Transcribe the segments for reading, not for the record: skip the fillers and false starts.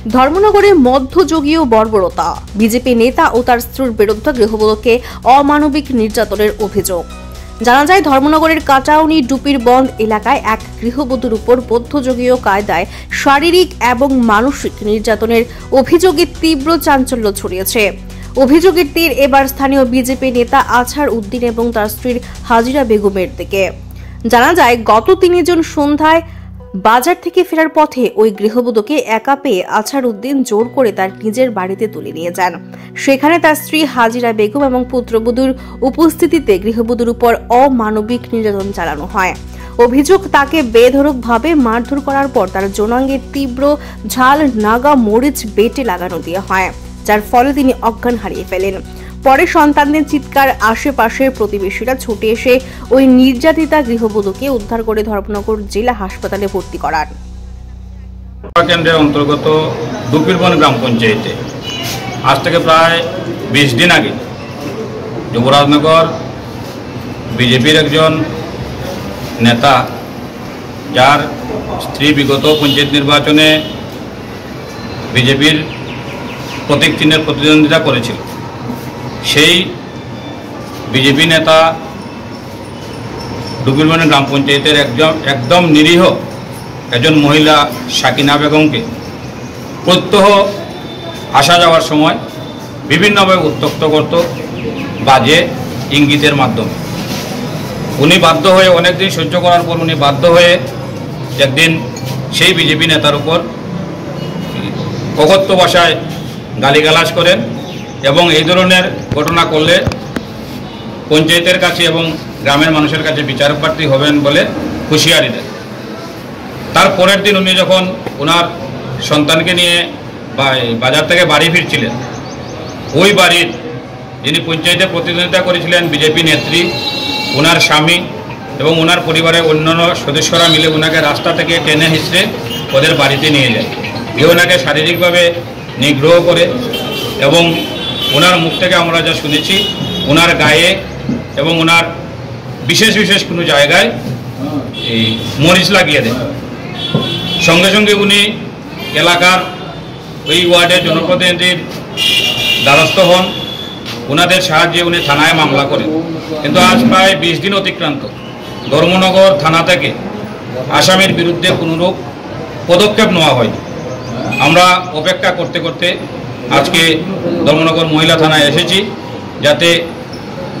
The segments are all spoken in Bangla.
ধর্মনগরে মধ্যযুগীয় বর্বরতা, বিজেপি নেতা ও তার স্ত্রীর বিরুদ্ধে গৃহবধূকে অমানবিক নির্যাতনের অভিযোগ। জানা যায়, ধর্মনগরের কাটাউনি ডুপির বন্ধ এলাকায় এক গৃহবধূর উপর মধ্যযুগীয় কায়দায় শারীরিক এবং মানসিক নির্যাতনের অভিযোগে তীব্র চাঞ্চল্য ছড়িয়েছে। অভিযোগের তীর এবার স্থানীয় বিজেপি নেতা আছার উদ্দিন এবং তার স্ত্রীর হাজিরা বেগমের দিকে। জানা যায়, গত 3 জুন সন্ধ্যায় বাজার থেকে ফেরার পথে ওই গৃহবধূকে একা পেয়ে আছার উদ্দিন জোর করে তার নিজের বাড়িতে তুলে নিয়ে যান। সেখানে তার স্ত্রী হাজিরা বেগম এবং পুত্রবধূর উপস্থিতিতে গৃহবধূর উপর অমানবিক নির্যাতন চালানো হয়। অভিযোগ, তাকে বেধড়কভাবে মারধর করার পর তার যৌনাঙ্গে তীব্র ঝাল নাগা মরিচ বেটে লাগানো দেওয়া হয়, যার ফলে তিনি অজ্ঞান হারিয়ে ফেলেন। পরে সন্তানদের চিৎকার আশেপাশের প্রতিবেশীরা ছুটে এসে ওই নির্যাতিতা গৃহবধূকে উদ্ধার করে ধর্মনগর জেলা হাসপাতালে ভর্তি করান। কেন্দ্রের অন্তর্গত ডুপিরবন গ্রাম পঞ্চায়েতে আজ থেকে প্রায় 20 দিন আগে যুবরাজনগর বিজেপির একজন নেতা, যার স্ত্রী বিগত পঞ্চায়েত নির্বাচনে বিজেপির প্রতীক চিহ্নের প্রতিদ্বন্দ্বিতা করেছিল, সেই বিজেপি নেতা ডুপিরবন গ্রাম পঞ্চায়েতের একদম নিরীহ একজন মহিলা সাকিনা বেগমকে প্রত্যহ আসা যাওয়ার সময় বিভিন্নভাবে উত্ত্যক্ত করত বাজে ইঙ্গিতের মাধ্যমে। উনি বাধ্য হয়ে, অনেকদিন সহ্য করার পর উনি বাধ্য হয়ে একদিন সেই বিজেপি নেতার উপর অকথ্য ভাষায় গালিগালাজ করেন এবং এই ধরনের ঘটনা করলে পঞ্চায়েতের কাছে এবং গ্রামের মানুষের কাছে বিচার প্রার্থী হবেন বলে হুঁশিয়ারি দেন। তার পরের দিন উনি যখন ওনার সন্তানকে নিয়ে বাজার থেকে বাড়ি ফিরছিলেন, ওই বাড়ির যিনি পঞ্চায়েতে প্রতিদ্বন্দ্বিতা করেছিলেন বিজেপি নেত্রী, ওনার স্বামী এবং ওনার পরিবারের অন্যান্য সদস্যরা মিলে ওনাকে রাস্তা থেকে টেনে হিঁচড়ে ওদের বাড়িতে নিয়ে যায়। এ ওনাকে শারীরিকভাবে নিগ্রহ করে এবং ওনার মুখ থেকে আমরা যা শুনেছি, ওনার গায়ে এবং ওনার বিশেষ বিশেষ কোনো জায়গায় এই মরিচ লাগিয়ে দেয়। সঙ্গে সঙ্গে উনি এলাকার ওই ওয়ার্ডের জনপ্রতিনিধির দ্বারস্থ হন, ওনাদের সাহায্যে উনি থানায় মামলা করেন। কিন্তু আজ প্রায় 20 দিন অতিক্রান্ত, ধর্মনগর থানা থেকে আসামির বিরুদ্ধে কোনোরূপ পদক্ষেপ নেওয়া হয়নি। আমরা অপেক্ষা করতে করতে আজকে ধর্মনগর মহিলা থানায় এসেছি, যাতে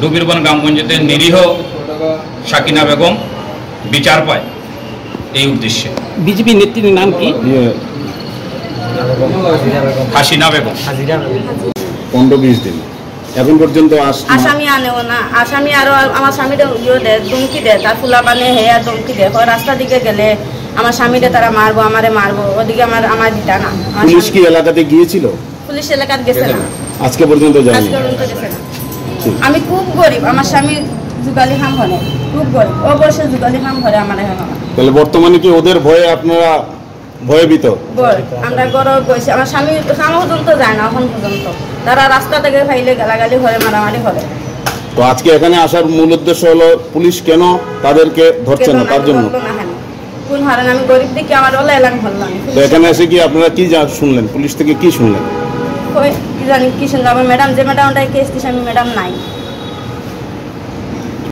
ডুপিরবন গ্রাম পঞ্চায়েতের নিরীহ সাকিনা বেগম বিচার পায়, এই উদ্দেশ্যে। বিজেপি নেত্রীর নাম কি? হাসিনা বেগম। 15-20 দিন এখন পর্যন্ত আসামি আনেও না। আসামি আরো আমার স্বামীরে ধমকি দেয়, তার ফুলা বানে হেয়া ধমকি দেয়, রাস্তা দিকে গেলে আমার স্বামীরে তারা মারবো, আমারে মারবো, ওদিকে আমার দিতা না। পুলিশ কি এলাকাতে গিয়েছিল? পুলিশ এলাকাতে গেছে না, আজকে পর্যন্ত যায়নি। আজকে পর্যন্ত গেছে না। আমি খুব গরিব, আমার স্বামী যুগালি খাম ভরে, খুব গরিব, ও বয়সে যুগালি খাম ভরে আমার। তাহলে বর্তমানে কি ওদের ভয়ে আপনারা ভয়ভীত? আমরা গরব বসে, আমার স্বামী খাম পর্যন্ত যায় না এখন পর্যন্ত, তারা রাস্তা থেকে ফাইলে গালাগালি করে, মারামারি করে। তো আজকে এখানে আসার মূল উদ্দেশ্য হলো পুলিশ কেন তাদেরকে ধরছে না, তার জন্য। কোন হারেন আমি গরিব দিকে আমার ওলা এলাম বললাম। তো এখানে এসে কি আপনারা কি শুনলেন, পুলিশ থেকে কি শুনলেন? কি জানি কি শুনলাম, ম্যাডাম যে ম্যাডামটাই কেস দিছে আমি ম্যাডাম নাই।